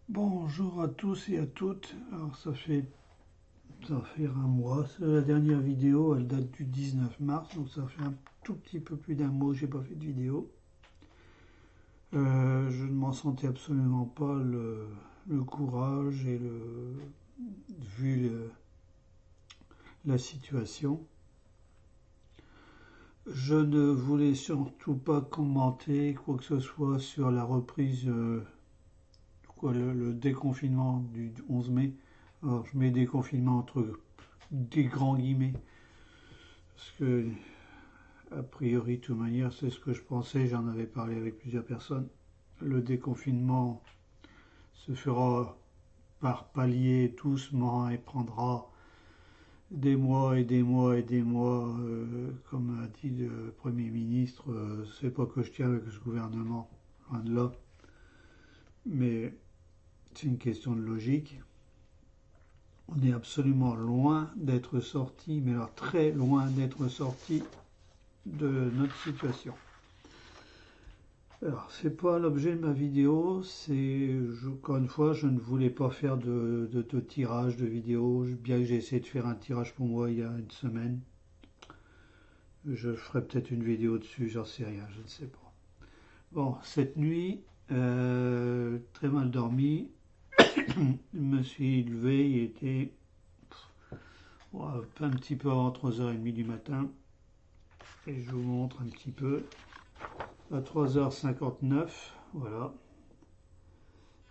Bonjour à tous et à toutes. Alors ça va faire un mois. La dernière vidéo, elle date du 19 mars, donc ça fait un tout petit peu plus d'un mois que j'ai pas fait de vidéo. Je ne m'en sentais absolument pas le courage et vu la situation. Je ne voulais surtout pas commenter quoi que ce soit sur la reprise, le déconfinement du 11 mai. Alors je mets déconfinement entre des grands guillemets, parce que, a priori, de toute manière, c'est ce que je pensais, j'en avais parlé avec plusieurs personnes. Le déconfinement se fera par paliers doucement et prendra des mois et des mois et des mois, comme a dit le Premier ministre. C'est pas que je tiens avec ce gouvernement, loin de là, mais c'est une question de logique. On est absolument loin d'être sorti, mais alors très loin d'être sorti de notre situation. Alors, c'est pas l'objet de ma vidéo, encore une fois, je ne voulais pas faire de tirage de vidéo, bien que j'ai essayé de faire un tirage pour moi il y a une semaine. Je ferai peut-être une vidéo dessus, j'en sais rien, je ne sais pas. Bon, cette nuit, très mal dormi, je me suis levé, il était un petit peu avant 3h30 du matin, et je vous montre un petit peu. À 3h59, voilà,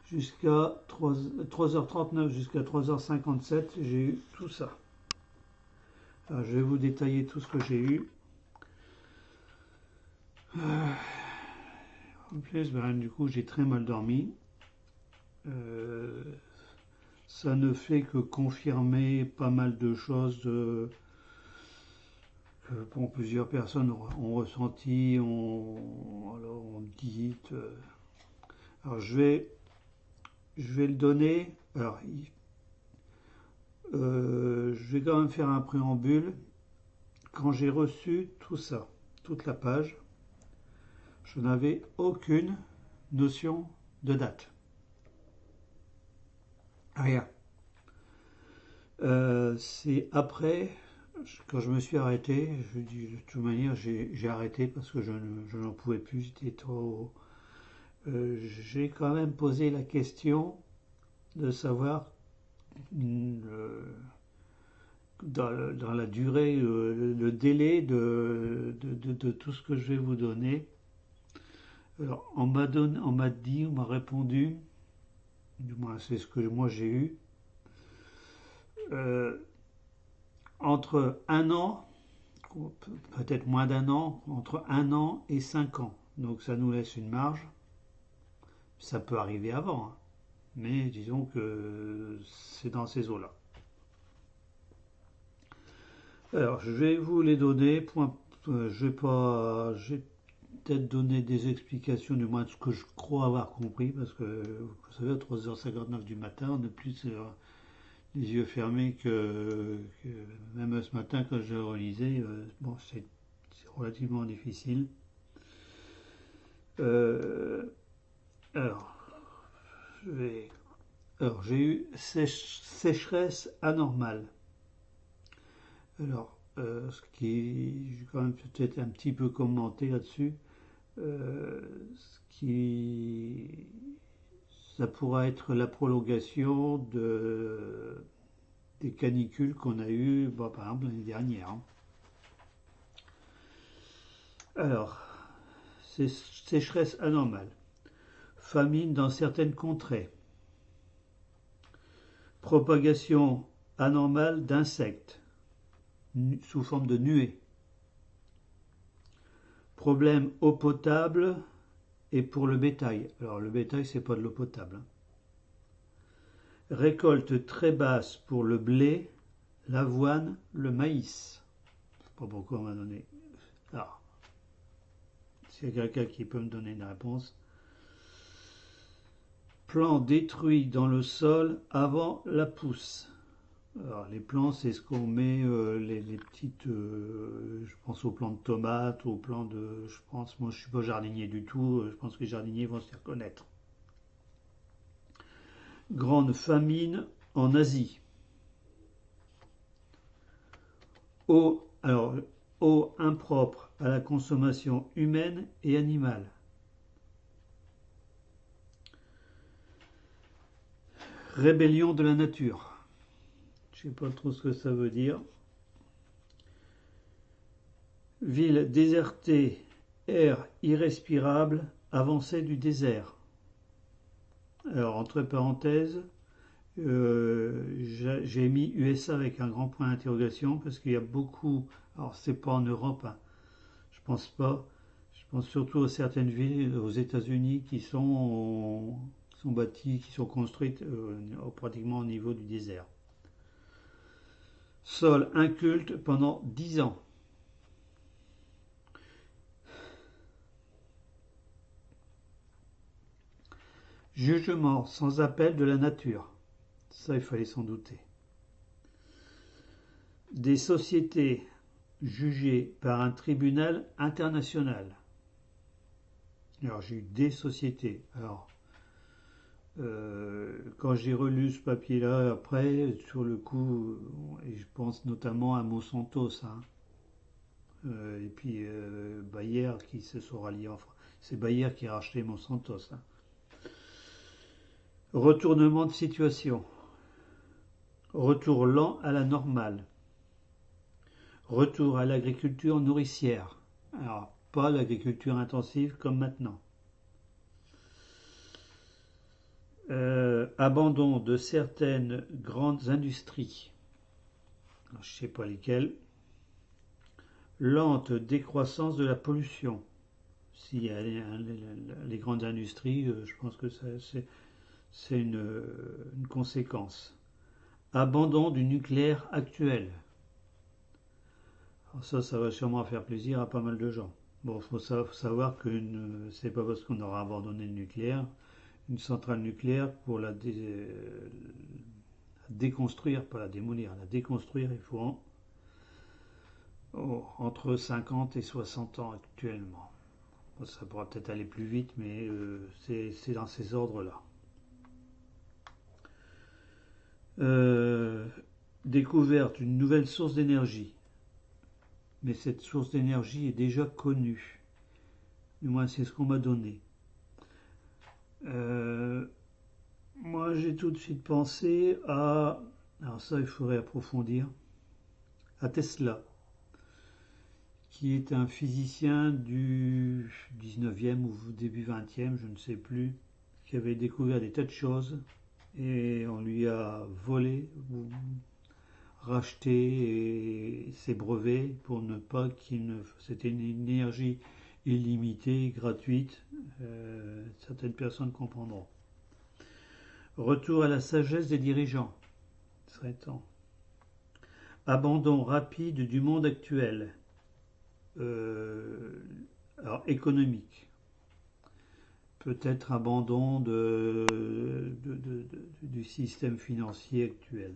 jusqu'à 3h39 jusqu'à 3h57, j'ai eu tout ça. Alors, je vais vous détailler tout ce que j'ai eu. En plus, du coup, j'ai très mal dormi. Euh, Ça ne fait que confirmer pas mal de choses que bon, plusieurs personnes ont ressenti, ont dit. Alors, je vais le donner. Alors, je vais quand même faire un préambule. Quand j'ai reçu tout ça, toute la page, je n'avais aucune notion de date. Rien. C'est après, quand je me suis arrêté, je dis de toute manière, j'ai arrêté parce que je n'en pouvais plus, j'étais trop. J'ai quand même posé la question de savoir dans la durée, le délai de tout ce que je vais vous donner. Alors, on m'a dit, on m'a répondu, du moins c'est ce que moi j'ai eu, euh, entre un an, peut-être moins d'un an, entre un an et 5 ans. Donc ça nous laisse une marge. Ça peut arriver avant, hein, mais disons que c'est dans ces eaux-là. Alors je vais vous les donner. Je vais pas, j'ai peut-être donné des explications du moins de ce que je crois avoir compris, parce que vous savez, à 3h59 du matin, on est plus les yeux fermés que même ce matin quand je relisais. Bon, c'est relativement difficile. Euh, alors, je vais Alors, j'ai eu sécheresse anormale. Alors, ce qui, je vais quand même peut-être un petit peu commenter là-dessus. Ce qui, ça pourra être la prolongation des canicules qu'on a eues, bon, par exemple, l'année dernière, hein. Alors, sécheresse anormale, famine dans certaines contrées, propagation anormale d'insectes sous forme de nuées, problème eau potable et pour le bétail. Alors le bétail, c'est pas de l'eau potable, hein. Récolte très basse pour le blé, l'avoine, le maïs. Je sais pas pourquoi on m'a donné. Alors, s'il y a quelqu'un qui peut me donner une réponse. Plants détruits dans le sol avant la pousse. Alors, les plants, c'est ce qu'on met, les petites. Je pense aux plants de tomates, aux plants de. Je pense, moi je suis pas jardinier du tout, je pense que les jardiniers vont s'y reconnaître. Grande famine en Asie. Eau impropre à la consommation humaine et animale. Rébellion de la nature. Je ne sais pas trop ce que ça veut dire. Ville désertée, air irrespirable, avancée du désert. Alors, entre parenthèses, j'ai mis USA avec un grand point d'interrogation parce qu'il y a beaucoup, alors c'est pas en Europe, hein, je pense pas, je pense surtout à certaines villes aux États-Unis qui sont bâties, qui sont construites pratiquement au niveau du désert. Sol inculte pendant 10 ans. Jugement sans appel de la nature. Ça, il fallait s'en douter. Des sociétés jugées par un tribunal international. Alors, j'ai eu des sociétés. Alors, quand j'ai relu ce papier-là, après, sur le coup, et je pense notamment à Monsanto, hein, et puis Bayer qui se sont ralliés. Enfin, c'est Bayer qui a racheté Monsanto. Hein. Retournement de situation. Retour lent à la normale. Retour à l'agriculture nourricière. Alors, pas l'agriculture intensive comme maintenant. Abandon de certaines grandes industries. Alors, je ne sais pas lesquelles. Lente décroissance de la pollution. S'il y a les grandes industries, je pense que c'est une conséquence. Abandon du nucléaire actuel. Alors ça va sûrement faire plaisir à pas mal de gens. Bon, il faut savoir que c'est pas parce qu'on aura abandonné le nucléaire, une centrale nucléaire, pour la déconstruire, pas la démolir, la déconstruire, il faut entre 50 et 60 ans actuellement. Bon, ça pourra peut-être aller plus vite, mais c'est dans ces ordres-là. Découverte d'une nouvelle source d'énergie. Mais cette source d'énergie est déjà connue. Du moins, c'est ce qu'on m'a donné. Moi, j'ai tout de suite pensé à... Alors ça, il faudrait approfondir. À Tesla, qui est un physicien du 19e ou début 20e, je ne sais plus, qui avait découvert des tas de choses et on lui a volé ou racheté ses brevets pour ne pas c'était une énergie illimitée, gratuite. Certaines personnes comprendront. Retour à la sagesse des dirigeants. Ce serait temps. Abandon rapide du monde actuel. Alors, économique. Peut-être abandon du système financier actuel.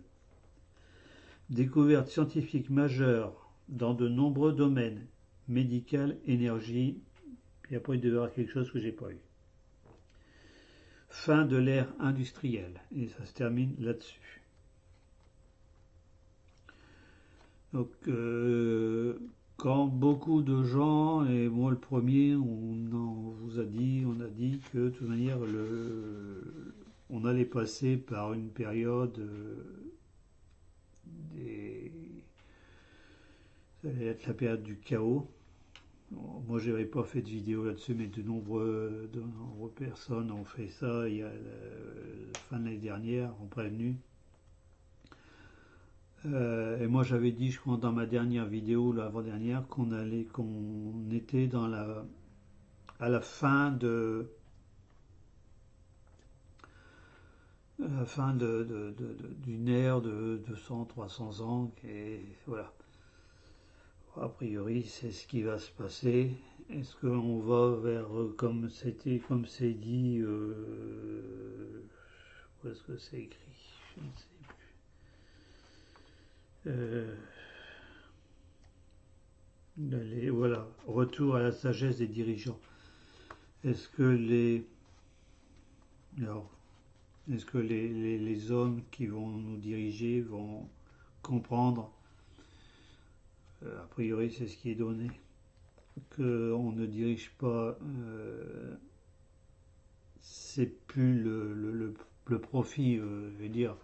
Découverte scientifique majeure dans de nombreux domaines. Médical, énergie. Puis après, il devait y avoir quelque chose que j'ai pas eu. Fin de l'ère industrielle. Et ça se termine là-dessus. Donc, quand beaucoup de gens, et moi le premier, on a dit que de toute manière, on allait passer par une période ça allait être la période du chaos. Moi, je n'avais pas fait de vidéo là-dessus, mais de nombreuses personnes ont fait ça il y a la fin de l'année dernière, ont prévenu. Et moi, j'avais dit, je crois, dans ma dernière vidéo, l'avant-dernière, qu'on était à la fin d'une ère de 200-300 ans, et voilà. A priori, c'est ce qui va se passer. Est-ce qu'on va vers, comme c'est dit, où est-ce que c'est écrit? Je ne sais plus. Voilà, retour à la sagesse des dirigeants. Est-ce que alors, Est-ce que les hommes qui vont nous diriger vont comprendre, a priori c'est ce qui est donné, qu'on ne dirige pas, c'est plus le profit, je veux dire,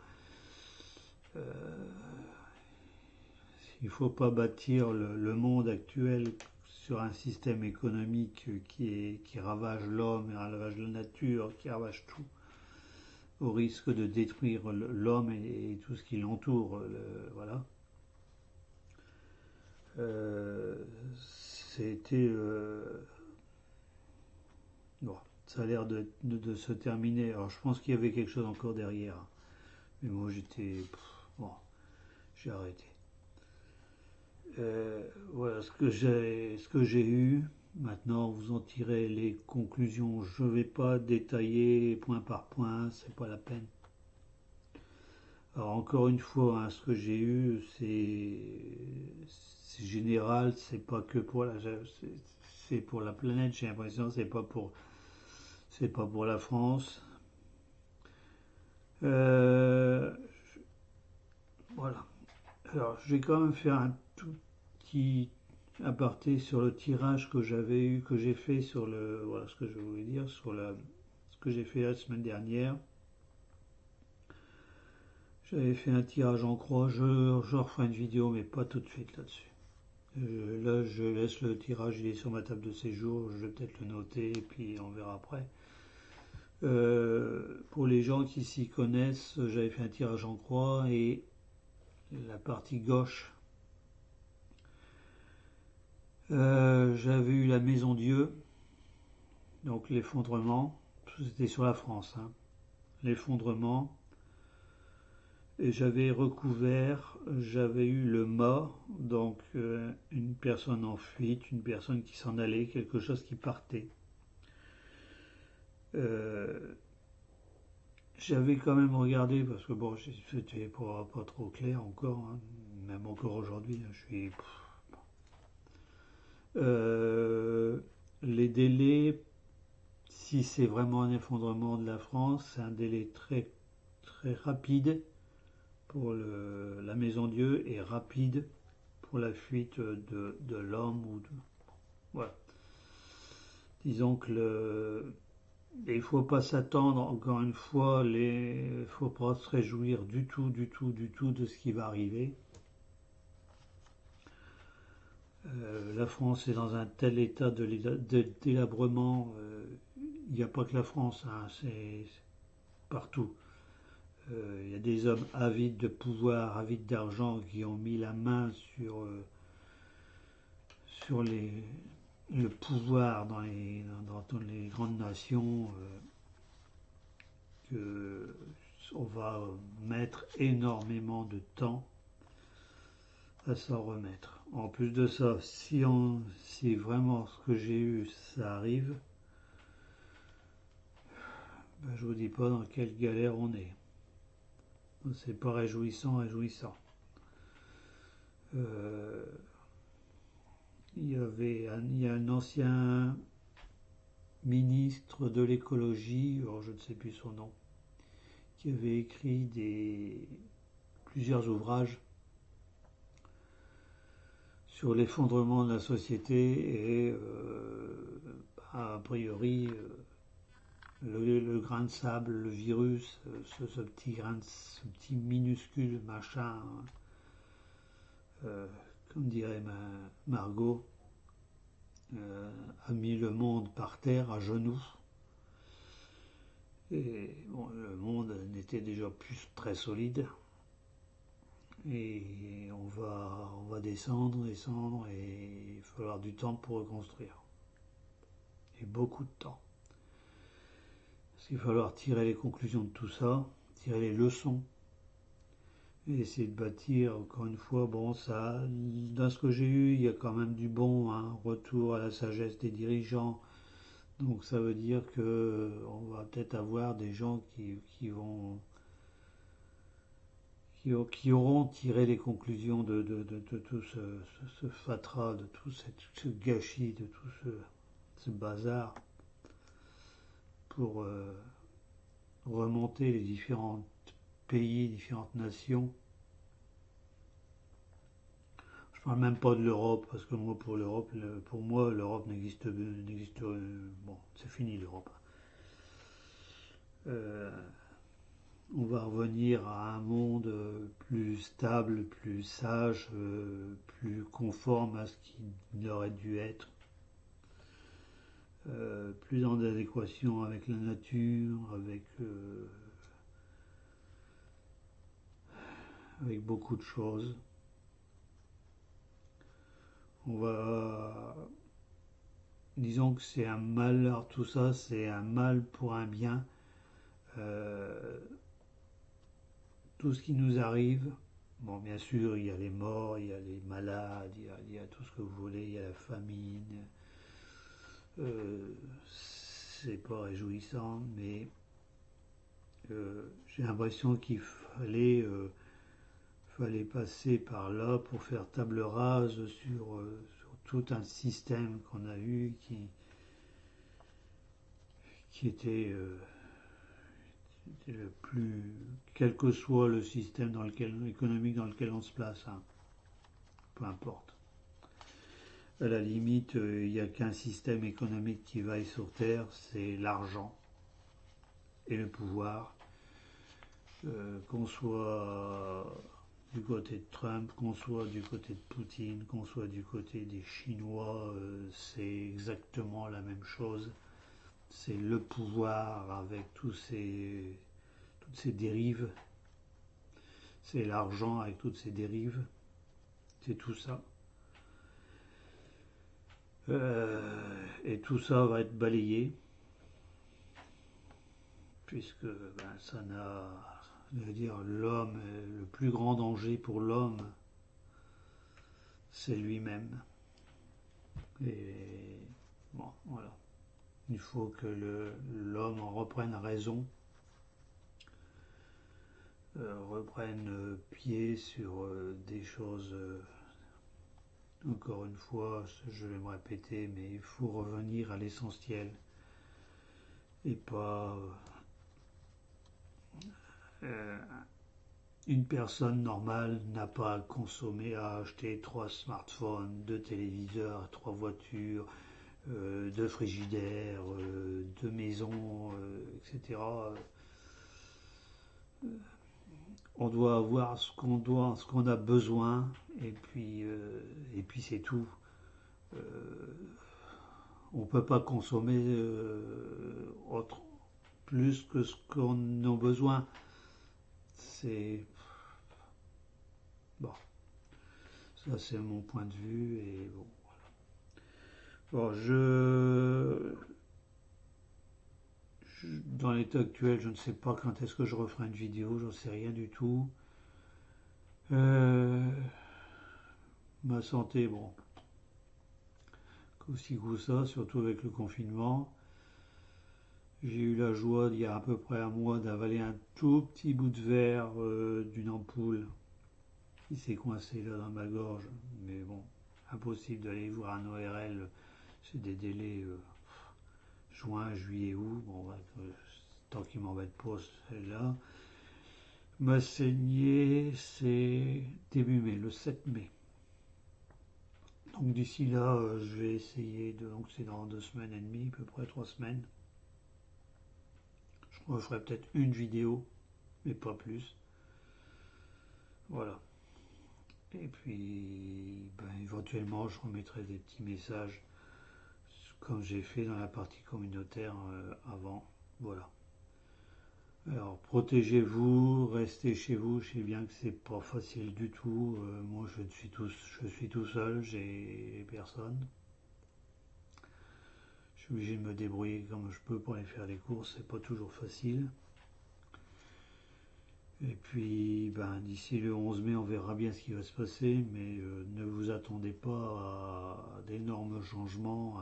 il ne faut pas bâtir le monde actuel sur un système économique qui ravage l'homme, qui ravage la nature, qui ravage tout, au risque de détruire l'homme et tout ce qui l'entoure. Voilà. C'était... bon, ça a l'air de se terminer. Alors je pense qu'il y avait quelque chose encore derrière. Mais moi j'étais... Bon, j'ai arrêté. Voilà ce que j'ai eu. Maintenant, vous en tirez les conclusions. Je ne vais pas détailler point par point, c'est pas la peine. Alors encore une fois, hein, ce que j'ai eu, c'est général, c'est pas que pour c'est pour la planète. J'ai l'impression, c'est pas pour la France. Euh, voilà. Alors, je vais quand même faire un tout petit aparté sur le tirage que j'ai fait sur voilà ce que je voulais dire, sur ce que j'ai fait la semaine dernière. J'avais fait un tirage en croix, je referai une vidéo, mais pas tout de suite là-dessus. Là, je laisse le tirage, il est sur ma table de séjour, je vais peut-être le noter, et puis on verra après. Pour les gens qui s'y connaissent, j'avais fait un tirage en croix, et la partie gauche, j'avais eu la Maison Dieu, donc l'effondrement, c'était sur la France, hein. L'effondrement, et j'avais recouvert, j'avais eu le mât, donc une personne en fuite, une personne qui s'en allait, quelque chose qui partait. J'avais quand même regardé, parce que bon, c'était pas trop clair encore, hein, même encore aujourd'hui, je suis... les délais, si c'est vraiment un effondrement de la France, c'est un délai très, très rapide pour la Maison Dieu et rapide pour la fuite de l'homme ou de... Voilà. Disons que il ne faut pas s'attendre, encore une fois, il ne faut pas se réjouir du tout de ce qui va arriver. La France est dans un tel état de délabrement, il n'y a pas que la France, hein, c'est partout. Il y a des hommes avides de pouvoir, avides d'argent, qui ont mis la main sur le pouvoir dans toutes les grandes nations, on va mettre énormément de temps à s'en remettre. En plus de ça, si vraiment ce que j'ai eu, ça arrive, ben je vous dis pas dans quelle galère on est. C'est pas réjouissant. Il y a un ancien ministre de l'écologie, alors je ne sais plus son nom, qui avait écrit plusieurs ouvrages sur l'effondrement de la société et a priori le grain de sable, le virus, ce petit minuscule machin, comme dirait Margot, a mis le monde par terre à genoux. Et bon, le monde n'était déjà plus très solide. Et on va descendre, et il va falloir du temps pour reconstruire. Et beaucoup de temps. Parce qu'il va falloir tirer les conclusions de tout ça, tirer les leçons, et essayer de bâtir, encore une fois, bon, ça, dans ce que j'ai eu, il y a quand même du bon, hein, retour à la sagesse des dirigeants. Donc ça veut dire que on va peut-être avoir des gens qui auront tiré les conclusions de tout ce fatras, de tout ce gâchis, de tout ce bazar pour remonter les différents pays, différentes nations. Je parle même pas de l'Europe, parce que moi, pour l'Europe, pour moi, l'Europe n'existe, bon, c'est fini l'Europe. Euh, on va revenir à un monde plus stable, plus sage, plus conforme à ce qu'il aurait dû être, plus en adéquation avec la nature, avec beaucoup de choses. On va, disons que c'est un mal, alors tout ça c'est un mal pour un bien. Euh, tout ce qui nous arrive, bon bien sûr il y a les morts, il y a les malades, il y a tout ce que vous voulez, il y a la famine, euh, c'est pas réjouissant, mais j'ai l'impression qu'il fallait passer par là pour faire table rase sur tout un système qu'on a eu qui était le plus, quel que soit le système économique dans lequel on se place, hein, peu importe. À la limite, il n'y a qu'un système économique qui vaille sur Terre, c'est l'argent et le pouvoir. Qu'on soit du côté de Trump, qu'on soit du côté de Poutine, qu'on soit du côté des Chinois, c'est exactement la même chose. C'est le pouvoir avec toutes ces dérives. C'est l'argent avec toutes ces dérives. C'est tout ça. Et tout ça va être balayé, puisque ça n'a, je veux dire, l'homme, le plus grand danger pour l'homme, c'est lui-même. Et bon, voilà. Il faut que l'homme en reprenne raison, reprenne pied sur des choses. Encore une fois, je vais me répéter, mais il faut revenir à l'essentiel et pas euh, une personne normale n'a pas à consommer, à acheter 3 smartphones, 2 téléviseurs, 3 voitures, 2 frigidaires, 2 maisons, etc. On doit avoir ce qu'on a besoin, et puis c'est tout. On ne peut pas consommer plus que ce qu'on a besoin. C'est bon, ça c'est mon point de vue et bon. Bon, dans l'état actuel, je ne sais pas quand est-ce que je referai une vidéo, j'en sais rien du tout. Ma santé, bon, aussi coup ça, surtout avec le confinement. J'ai eu la joie, il y a à peu près un mois, d'avaler un tout petit bout de verre d'une ampoule qui s'est coincé là dans ma gorge. Mais bon, impossible d'aller voir un ORL, c'est des délais juin, juillet, août. Bon, tant qu'il m'embête pas celle-là. Ma saignée, c'est début mai, le 7 mai. Donc d'ici là, je vais essayer de. Donc c'est dans 2 semaines et demie, à peu près 3 semaines. Je referai peut-être une vidéo, mais pas plus. Voilà. Et puis, éventuellement, je remettrai des petits messages comme j'ai fait dans la partie communautaire avant. Voilà. Alors, protégez-vous, restez chez vous. Je sais bien que c'est pas facile du tout. Moi, je suis tout seul, j'ai personne. Je suis obligé de me débrouiller comme je peux pour aller faire les courses. C'est pas toujours facile. Et puis, d'ici le 11 mai, on verra bien ce qui va se passer, mais ne vous attendez pas à d'énormes changements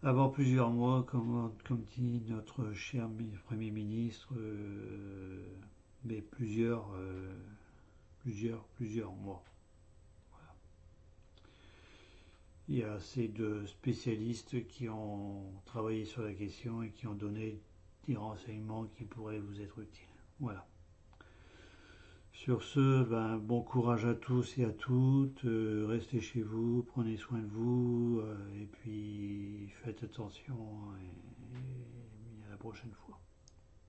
avant plusieurs mois, comme dit notre cher Premier ministre, mais plusieurs mois. Voilà. il y a assez de spécialistes qui ont travaillé sur la question et qui ont donné des renseignements qui pourraient vous être utiles. Voilà. Sur ce, bon courage à tous et à toutes, restez chez vous, prenez soin de vous, et puis faites attention, et à la prochaine fois.